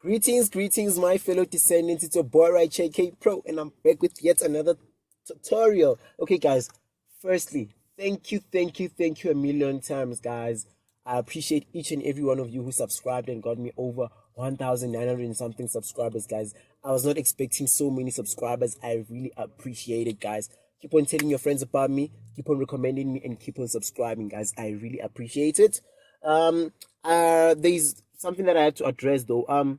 Greetings, my fellow descendants. It's your boy, right, JK Pro, and I'm back with yet another tutorial. Okay, guys, firstly, thank you a million times, guys. I appreciate each and every one of you who subscribed and got me over 1,900 and something subscribers, guys. I was not expecting so many subscribers. I really appreciate it, guys. Keep on telling your friends about me, keep on recommending me, and keep on subscribing, guys. I really appreciate it. There's something that I have to address though.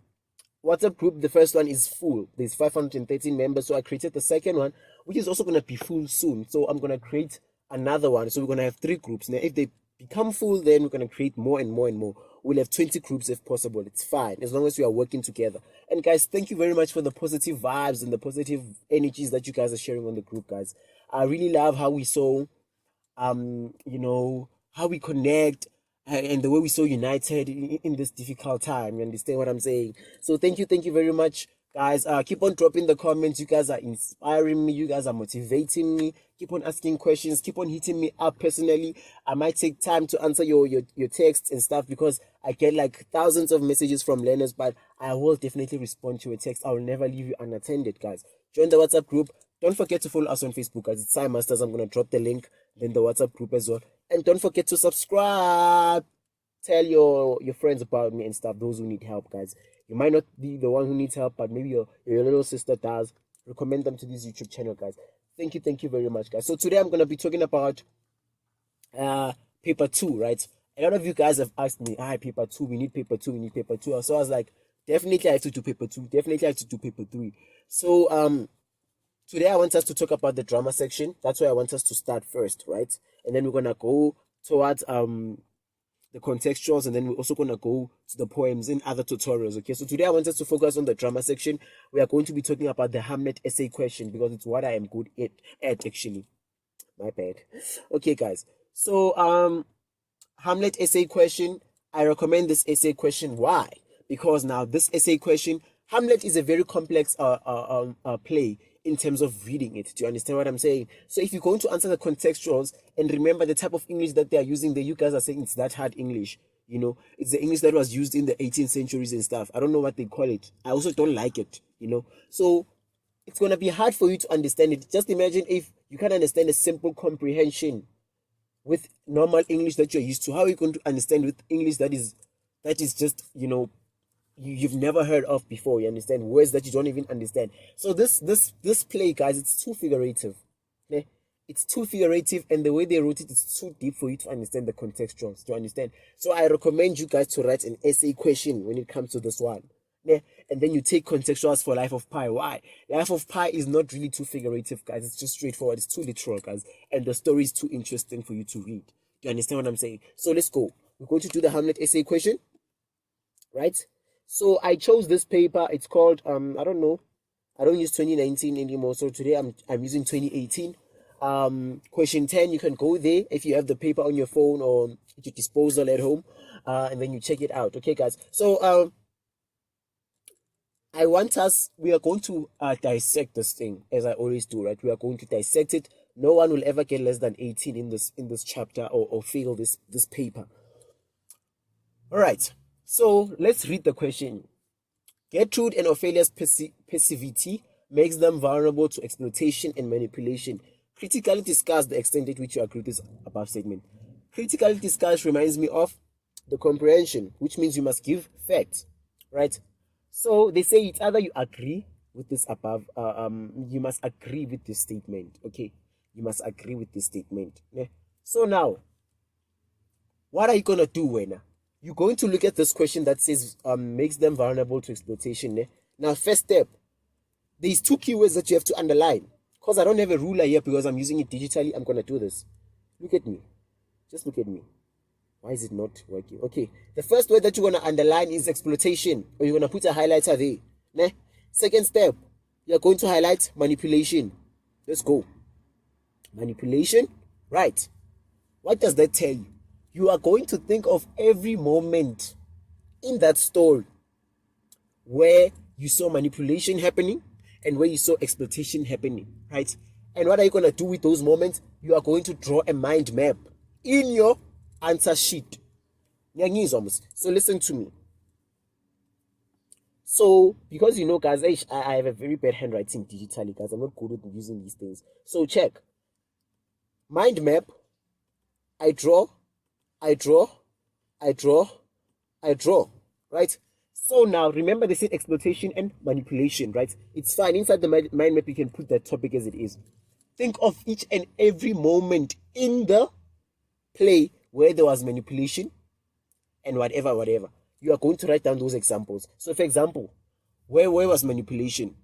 WhatsApp group, the first one is full. There's 513 members, so I created the second one, which is also going to be full soon. So I'm going to create another one. So we're going to have 3 groups. Now, if they become full, then we're going to create more and more and more. We'll have 20 groups if possible. It's fine, as long as we are working together. And guys, thank you very much for the positive vibes and the positive energies that you guys are sharing on the group, guys. I really love how we saw, how we connect, and the way we're so united in this difficult time. You understand what I'm saying? So thank you very much, guys. Keep on dropping the comments. You guys are inspiring me. You guys are motivating me. Keep on asking questions. Keep on hitting me up personally. I might take time to answer your texts and stuff, because I get like thousands of messages from learners, but I will definitely respond to your text. I will never leave you unattended, guys. Join the WhatsApp group. Don't forget to follow us on Facebook, guys. It's Time Masters. I'm going to drop the link, then the WhatsApp group as well. And don't forget to subscribe. Tell your friends about me and stuff, those who need help, guys. You might not be the one who needs help, but maybe your little sister does. Recommend them to this YouTube channel, guys. Thank you very much, guys. So today I'm going to be talking about paper 2, right? A lot of you guys have asked me, paper 2, we need paper 2, we need paper 2. So I was like, definitely I have to do paper 2, definitely I have to do paper 3. So today I want us to talk about the drama section. That's where I want us to start first, right? And then we're going to go towards the contextuals, and then we're also going to go to the poems in other tutorials. Okay, so today I want us to focus on the drama section. We are going to be talking about the Hamlet essay question, because it's what I am good at actually. My bad. Okay, guys. So Hamlet essay question. I recommend this essay question. Why? Because now this essay question, Hamlet is a very complex play in terms of reading it. Do you understand what I'm saying? So if you're going to answer the contextuals, and remember the type of English that they are using there, you guys are saying it's that hard English. You know, it's the English that was used in the 18th centuries and stuff. I don't know what they call it. I also don't like it, you know. So it's going to be hard for you to understand it. Just imagine if you can't understand a simple comprehension with normal English that you're used to. How are you going to understand with English that is just, you've never heard of before? You understand words that you don't even understand. So this play, guys, it's too figurative. Okay? It's too figurative, and the way they wrote it is too deep for you to understand the contextuals, to understand. So I recommend you guys to write an essay question when it comes to this one. Yeah? And then you take contextuals for Life of Pi. Why? Life of Pi is not really too figurative, guys. It's just straightforward. It's too literal, guys. And the story is too interesting for you to read. Do you understand what I'm saying? So let's go. We're going to do the Hamlet essay question, right? So I chose this paper. It's called I don't know. I don't use 2019 anymore. So today I'm using 2018. Question 10. You can go there if you have the paper on your phone or at your disposal at home, and then you check it out. Okay, guys. So we are going to dissect this thing, as I always do, right? We are going to dissect it. No one will ever get less than 18 in this chapter, or fail this paper. All right. So let's read the question. Gertrude and Ophelia's passivity makes them vulnerable to exploitation and manipulation. Critically discuss the extent to which you agree with this above statement. Critically discuss reminds me of the comprehension, which means you must give facts, right? So they say it's either you agree with this above, you must agree with this statement, okay? You must agree with this statement. Yeah? So now, what are you going to do, Wena? You're going to look at this question that says makes them vulnerable to exploitation. Eh? Now, first step, there's 2 keywords that you have to underline. Because I don't have a ruler here because I'm using it digitally, I'm going to do this. Look at me. Just look at me. Why is it not working? Okay, the first word that you're going to underline is exploitation, or you're going to put a highlighter there. Né? Second step, you're going to highlight manipulation. Let's go. Manipulation, right. What does that tell you? You are going to think of every moment in that story where you saw manipulation happening and where you saw exploitation happening, right? And what are you going to do with those moments? You are going to draw a mind map in your answer sheet. So listen to me. So, because you know, guys, I have a very bad handwriting digitally, guys. I'm not good at using these things. So, check. Mind map. I draw, I draw, I draw, I draw, right? So now, remember they said exploitation and manipulation, right? It's fine. Inside the mind map, you can put that topic as it is. Think of each and every moment in the play where there was manipulation and whatever. You are going to write down those examples. So, for example, where was manipulation?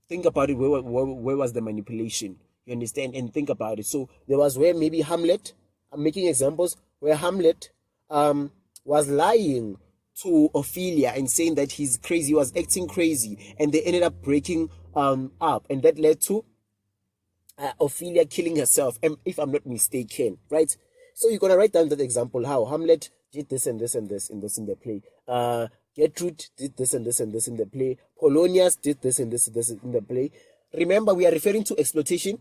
Think about it. Where was the manipulation? You understand? And think about it. So there was where maybe Hamlet, I'm making examples, where Hamlet was lying to Ophelia and saying that he's crazy, he was acting crazy, and they ended up breaking up, and that led to Ophelia killing herself, if I'm not mistaken, right? So you're gonna write down that example, how Hamlet did this and this and this in the play. Gertrude did this and this and this in the play. Polonius did this and this in the play. Remember, we are referring to exploitation,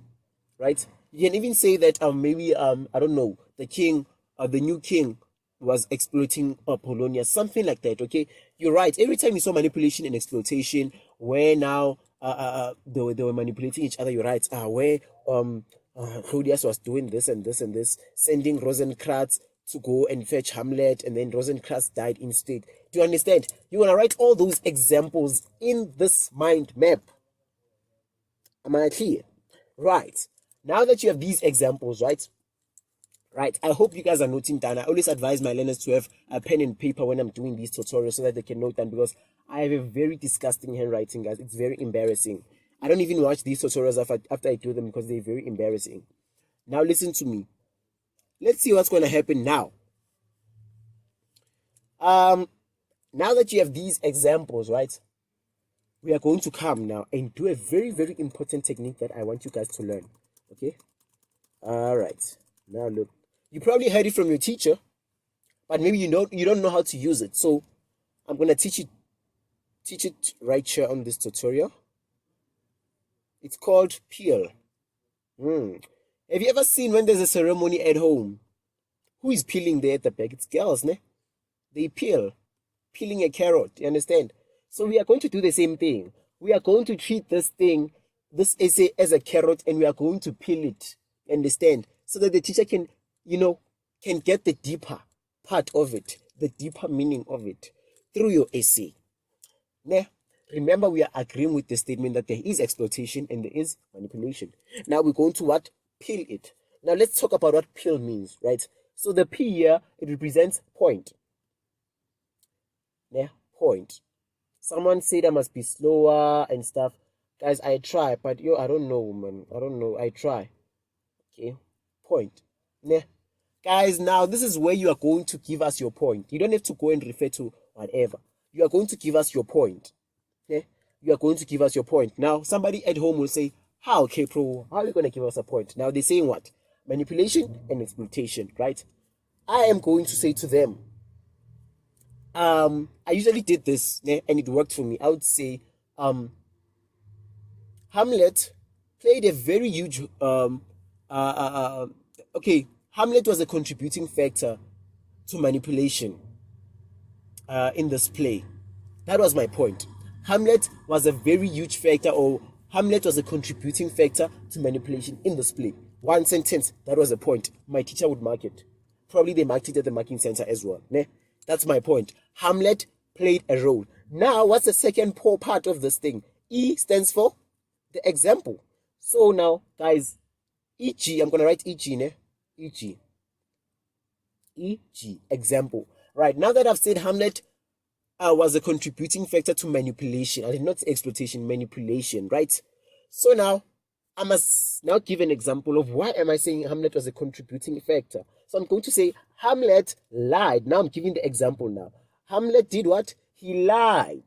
right? You can even say that maybe I don't know, the king, the new king was exploiting Polonius, something like that. Okay, you're right. Every time you saw manipulation and exploitation, where now they were manipulating each other. You're right. Where Claudius was doing this and this and this, sending Rosencrantz to go and fetch Hamlet, and then Rosencrantz died instead. Do you understand? You're gonna write all those examples in this mind map. Am I clear? Right. Now that you have these examples, right? Right. I hope you guys are noting down. I always advise my learners to have a pen and paper when I'm doing these tutorials so that they can note down, because I have a very disgusting handwriting, guys. It's very embarrassing. I don't even watch these tutorials after I do them because they're very embarrassing. Now listen to me. Let's see what's going to happen now. Now that you have these examples, right? We are going to come now and do a very, very important technique that I want you guys to learn. Okay? All right. Now look. You probably heard it from your teacher, but maybe you don't know how to use it. So I'm going to teach it right here on this tutorial. It's called peel. Have you ever seen when there's a ceremony at home? Who is peeling there at the back? It's girls, ne? They peel. Peeling a carrot, you understand? So we are going to do the same thing. We are going to treat this essay as a carrot, and we are going to peel it, you understand? So that the teacher can get the deeper part of it, the deeper meaning of it through your essay. Now, remember, we are agreeing with the statement that there is exploitation and there is manipulation. Now we're going to what? Peel it. Now let's talk about what peel means, right? So the P here, it represents point. Yeah, point. Someone said I must be slower and stuff. Guys, I try, but I don't know, man. I don't know. I try. Okay, point. Yeah. Guys, now this is where you are going to give us your point. You don't have to go and refer to whatever. You are going to give us your point. Okay? You are going to give us your point. Now, somebody at home will say, how, okay, pro? How are you going to give us a point? Now, they're saying what? Manipulation and exploitation, right? I am going to say to them, I usually did this, and it worked for me. I would say, Hamlet played a very huge, okay, Hamlet was a contributing factor to manipulation in this play. That was my point. Hamlet was a very huge factor, or Hamlet was a contributing factor to manipulation in this play. One sentence, that was a point. My teacher would mark it. Probably they marked it at the marking center as well. Ne? That's my point. Hamlet played a role. Now, what's the second part of this thing? E stands for the example. So now, guys, e.g., I'm going to write e.g., ne? E.g. E.g., example. Right, now that I've said Hamlet was a contributing factor to manipulation, I did not say exploitation, manipulation, right? So now, I must now give an example of why am I saying Hamlet was a contributing factor. So I'm going to say Hamlet lied. Now I'm giving the example now. Hamlet did what? He lied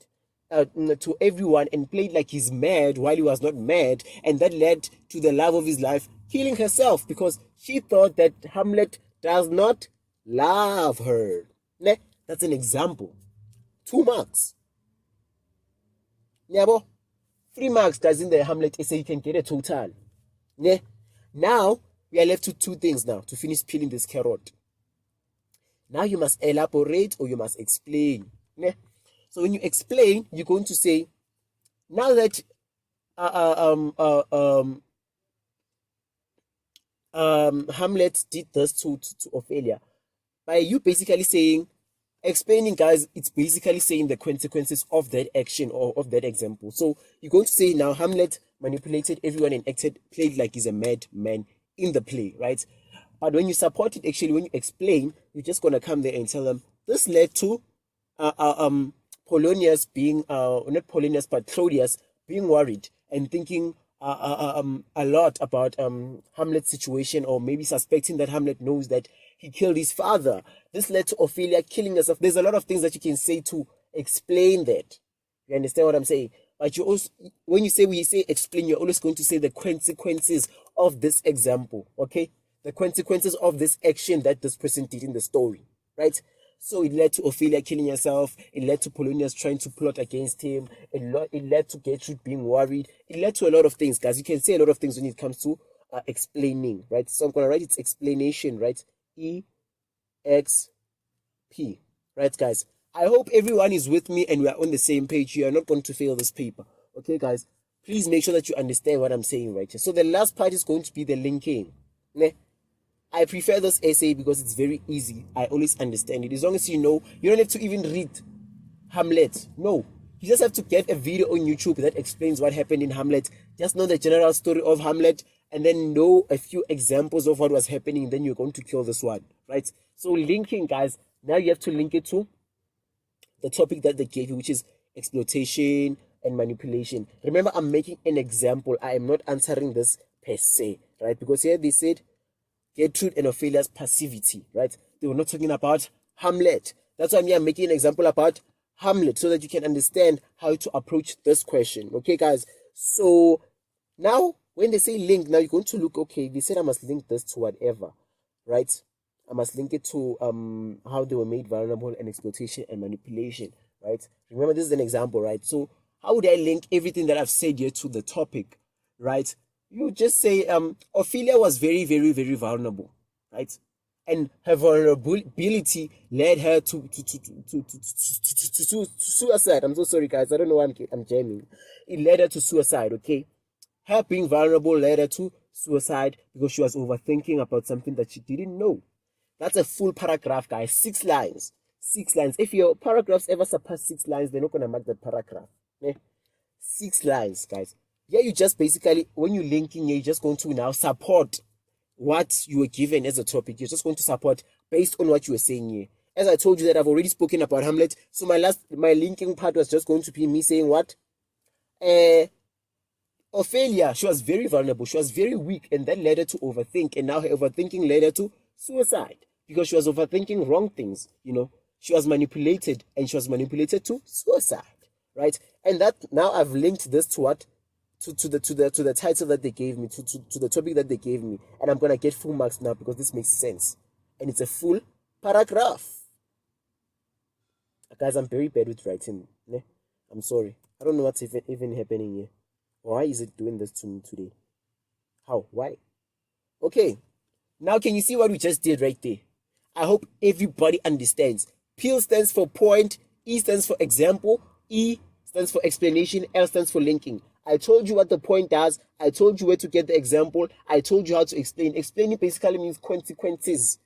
to everyone and played like he's mad while he was not mad. And that led to the love of his life killing herself because she thought that Hamlet does not love her. Ne? That's an example. 2 marks. Nyabo? 3 marks does in the Hamlet essay, you can get a total. Ne? Now, we are left with 2 things now to finish peeling this carrot. Now you must elaborate or you must explain. Ne? So when you explain, you're going to say, now that Hamlet did this to Ophelia, by you basically saying, explaining, guys, it's basically saying the consequences of that action or of that example. So you're going to say, now Hamlet manipulated everyone and played like he's a madman in the play, right? But when you support it, actually, when you explain, you're just going to come there and tell them this led to Polonius being, not Polonius, but Claudius being worried and thinking a lot about Hamlet's situation, or maybe suspecting that Hamlet knows that he killed his father. This led to Ophelia killing herself. There's a lot of things that you can say to explain that. You understand what I'm saying? But you also, when you say explain, you're always going to say the consequences of this example, okay? The consequences of this action that this person did in the story, right? So it led to Ophelia killing herself. It led to Polonius trying to plot against him. It led to Gertrude being worried. It led to a lot of things, guys. You can say a lot of things when it comes to explaining, right? So I'm going to write its explanation, right? E-X-P, right, guys? I hope everyone is with me and we are on the same page. You are not going to fail this paper, okay, guys? Please make sure that you understand what I'm saying right here. So the last part is going to be the linking. I prefer this essay because it's very easy. I always understand it. As long as you know, you don't have to even read Hamlet. No, you just have to get a video on YouTube that explains what happened in Hamlet. Just know the general story of Hamlet and then know a few examples of what was happening. Then you're going to kill this one, right? So linking, guys, now you have to link it to the topic that they gave you, which is exploitation and manipulation. Remember, I'm making an example. I am not answering this per se, right? Because here they said Gertrude and Ophelia's passivity, right? They were not talking about Hamlet. That's why I'm making an example about Hamlet so that you can understand how to approach this question. Okay, guys? So now when they say link, now you're going to look, okay, they said I must link this to whatever, right? I must link it to how they were made vulnerable and exploitation and manipulation, right? Remember, this is an example, right? So how would I link everything that I've said here to the topic, right? You just say Ophelia was very, very, very vulnerable, right? And her vulnerability led her to suicide. I'm so sorry, guys. I don't know why I'm jamming. It led her to suicide, okay? Her being vulnerable led her to suicide because she was overthinking about something that she didn't know. That's a full paragraph, guys. 6 lines. 6 lines. If your paragraphs ever surpass 6 lines, they're not going to mark the paragraph. 6 lines, guys. Yeah, you just basically, when you're linking, you're just going to now support what you were given as a topic. You're just going to support based on what you were saying here. As I told you that I've already spoken about Hamlet, so my linking part was just going to be me saying what? Ophelia, she was very vulnerable, she was very weak, and that led her to overthink, and now her overthinking led her to suicide because she was overthinking wrong things, you know. She was manipulated, and she was manipulated to suicide, right? And that, now I've linked this to what? To the title that they gave me, to the topic that they gave me, and I'm gonna get full marks now because this makes sense, and it's a full paragraph. Guys, I'm very bad with writing. I'm sorry. I don't know what's even happening here. Why is it doing this to me today? How? Why? Okay. Now, can you see what we just did right there? I hope everybody understands. P stands for point, E stands for example, E stands for explanation, L stands for linking. I told you what the point does. I told you where to get the example. I told you how to explain. Explaining basically means consequences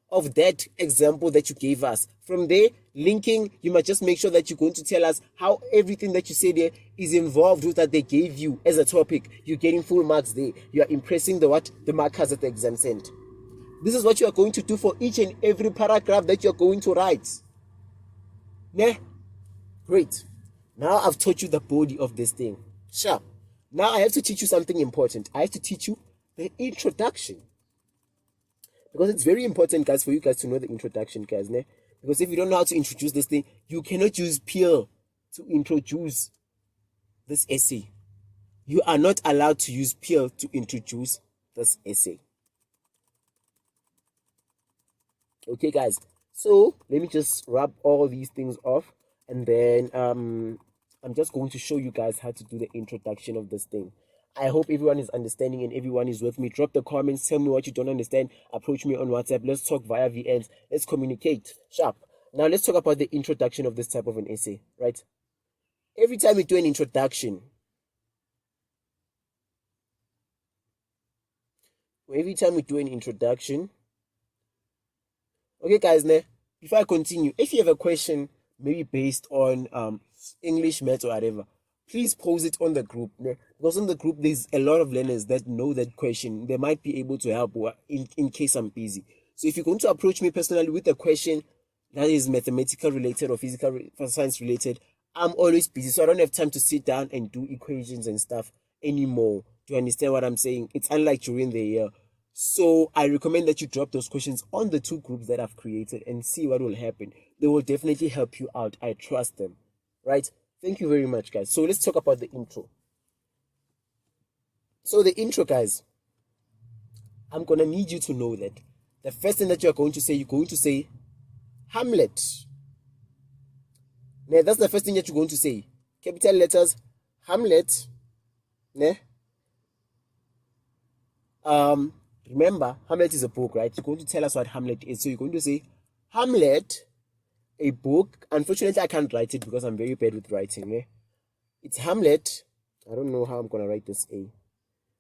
of that example that you gave us. From there, linking, you must just make sure that you're going to tell us how everything that you say there is involved with that they gave you as a topic. You're getting full marks there. You are impressing the markers at the exam center. This is what you are going to do for each and every paragraph that you're going to write. Great. Now I've taught you the body of this thing. Sure. Now I have to teach you something important. I have to teach you the introduction. Because it's very important, guys, for you guys to know the introduction, guys. Because if you don't know how to introduce this thing, you cannot use Peel to introduce this essay. You are not allowed to use Peel to introduce this essay. Okay, guys. So let me just wrap all these things off, and then I'm just going to show you guys how to do the introduction of this thing. I hope everyone is understanding and everyone is with me. Drop the comments. Tell me what you don't understand. Approach me on WhatsApp. Let's talk via VNs. Let's communicate. Sharp. Now let's talk about the introduction of this type of an essay, right? Every time we do an introduction, okay guys, before I continue, if you have a question maybe based on English, maths or whatever, please post it on the group, because on the group there's a lot of learners that know that question. They might be able to help in case I'm busy. So if you're going to approach me personally with a question that is mathematical related or physical science related, I'm always busy, so I don't have time to sit down and do equations and stuff anymore. Do you understand what I'm saying? It's unlike during the year. So I recommend that you drop those questions on the 2 groups that I've created and see what will happen. They will definitely help you out. I trust them, right? Thank you very much, guys. So let's talk about the intro. So the intro, guys, I'm going to need you to know that the first thing that you're going to say Hamlet. Now, that's the first thing that you're going to say. Capital letters, Hamlet. Remember, Hamlet is a book, right? You're going to tell us what Hamlet is. So you're going to say, Hamlet, a book. Unfortunately, I can't write it because I'm very bad with writing. It's Hamlet. I don't know how I'm going to write this A.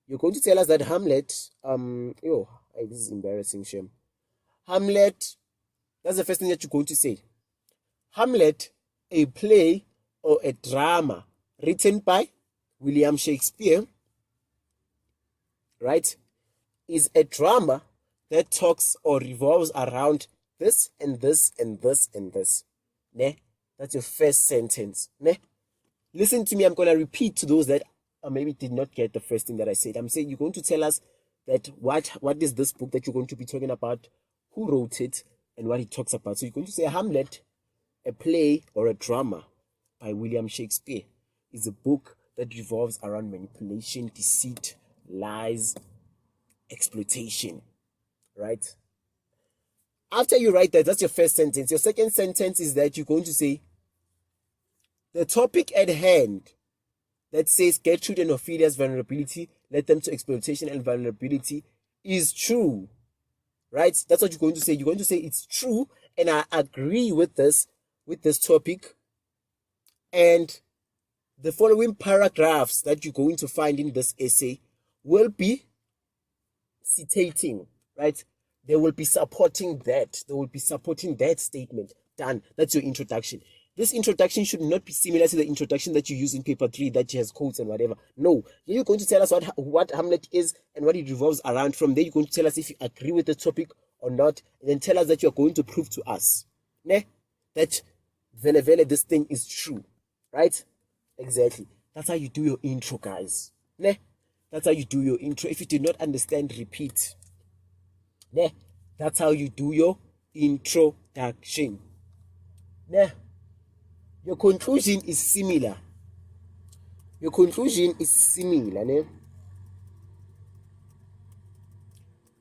You're going to tell us that Hamlet, this is embarrassing, shame. Hamlet, that's the first thing that you're going to say. Hamlet, a play or a drama written by William Shakespeare, right, is a drama that talks or revolves around this and this and this and this. That's your first sentence. Listen to me, I'm going to repeat to those that maybe did not get the first thing that I said. I'm saying you're going to tell us that what is this book that you're going to be talking about, who wrote it, and what it talks about. So you're going to say Hamlet, a play or a drama by William Shakespeare, is a book that revolves around manipulation, deceit, lies, exploitation, right? After you write that, that's your first sentence. Your second sentence is that you're going to say the topic at hand that says Gertrude and Ophelia's vulnerability led them to exploitation and vulnerability is true, right? That's what you're going to say. You're going to say it's true, and I agree with this topic. And the following paragraphs that you're going to find in this essay will be citating, right? They will be supporting that. They will be supporting that statement. Done. That's your introduction. This introduction should not be similar to the introduction that you use in paper 3 that has quotes and whatever. No. You're going to tell us what Hamlet is and what it revolves around. From there, you're going to tell us if you agree with the topic or not. And then tell us that you're going to prove to us that this thing is true. Right? Exactly. That's how you do your intro, guys. That's how you do your intro. If you did not understand, repeat. That's how you do your introduction. Your conclusion is similar.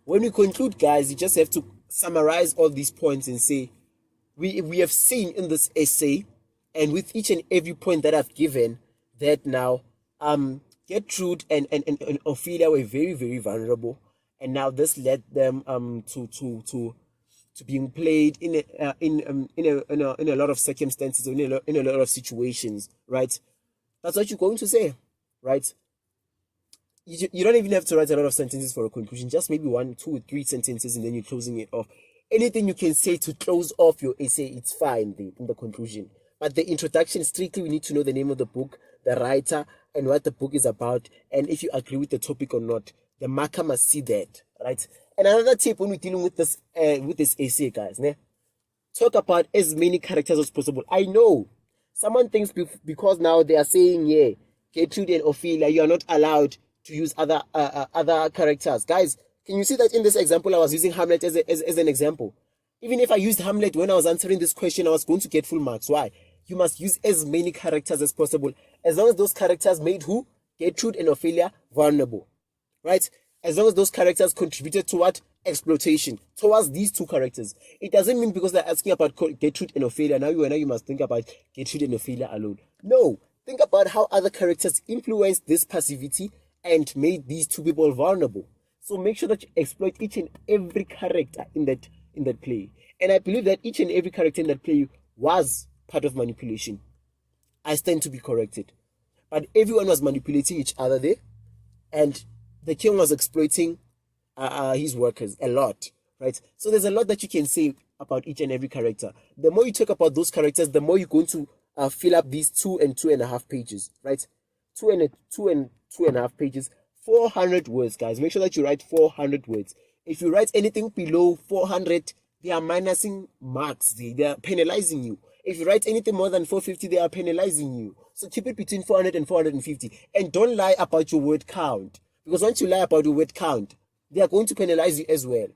When we conclude, guys, you just have to summarize all these points and say, we have seen in this essay, and with each and every point that I've given, that now Gertrude and Ophelia were very, very vulnerable, and now this led them to being played in a lot of circumstances, in a lot of situations, right? That's what you're going to say, right? You don't even have to write a lot of sentences for a conclusion. Just maybe 1, 2, 3 sentences, and then you're closing it off. Anything you can say to close off your essay, it's fine in the conclusion. But the introduction, strictly, we need to know the name of the book, the writer, and what the book is about, and if you agree with the topic or not. The marker must see that, right? And another tip when we're dealing with this essay, guys, talk about as many characters as possible. I know someone thinks because now they are saying, Gertrude and Ophelia, you are not allowed to use other characters. Guys, can you see that in this example, I was using Hamlet as an example? Even if I used Hamlet when I was answering this question, I was going to get full marks. Why? You must use as many characters as possible, as long as those characters made who? Gertrude and Ophelia vulnerable, right? As long as those characters contributed to what? Exploitation, towards these 2 characters. It doesn't mean because they're asking about Gertrude and Ophelia, now you must think about Gertrude and Ophelia alone. No, think about how other characters influenced this passivity and made these 2 people vulnerable. So make sure that you exploit each and every character in that in that play. And I believe that each and every character in that play was part of manipulation. I stand to be corrected. But everyone was manipulating each other there, and the king was exploiting his workers a lot, right? So there's a lot that you can say about each and every character. The more you talk about those characters, the more you're going to fill up these 2.5 pages, right? Two and two and a half pages, 400 words, guys. Make sure that you write 400 words. If you write anything below 400, they are minusing marks. They are penalizing you. If you write anything more than 450, they are penalizing you. So keep it between 400 and 450. And don't lie about your word count. Because once you lie about your word count, they are going to penalize you as well.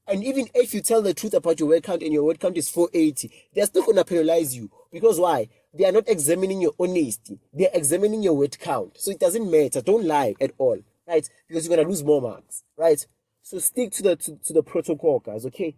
And even if you tell the truth about your word count and your word count is 480, they're still going to penalize you. Because why? They are not examining your honesty. They're examining your word count. So it doesn't matter. Don't lie at all, right? Because you're going to lose more marks, right? So stick to the protocol, guys, okay?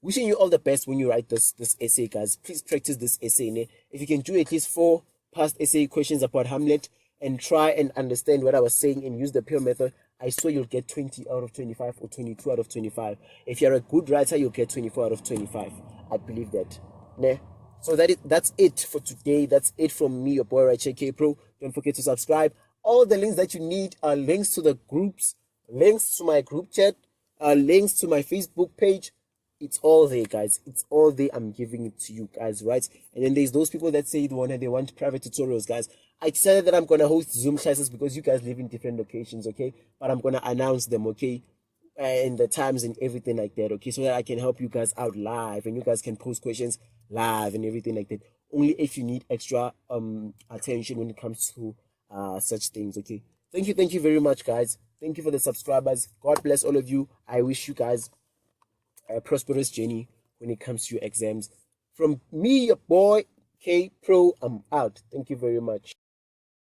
Wishing you all the best when you write this essay, guys. Please practice this essay. Ne? If you can do at least 4 past essay questions about Hamlet and try and understand what I was saying and use the pure method, I swear you'll get 20 out of 25 or 22 out of 25. If you're a good writer, you'll get 24 out of 25. I believe that. Ne? So that's it for today. That's it from me, your boy, Right K Pro. Don't forget to subscribe. All the links that you need are links to the groups, links to my group chat, links to my Facebook page. It's all there, guys. It's all there. I'm giving it to you guys, right? And then there's those people that say they want private tutorials, guys. I decided that I'm gonna host Zoom classes because you guys live in different locations, okay? But I'm gonna announce them, okay? And the times and everything like that, okay? So that I can help you guys out live and you guys can post questions live and everything like that. Only if you need extra attention when it comes to such things, okay? Thank you very much, guys. Thank you for the subscribers. God bless all of you. I wish you guys a prosperous journey when it comes to your exams. From me, your boy K Pro, I'm out. Thank you very much.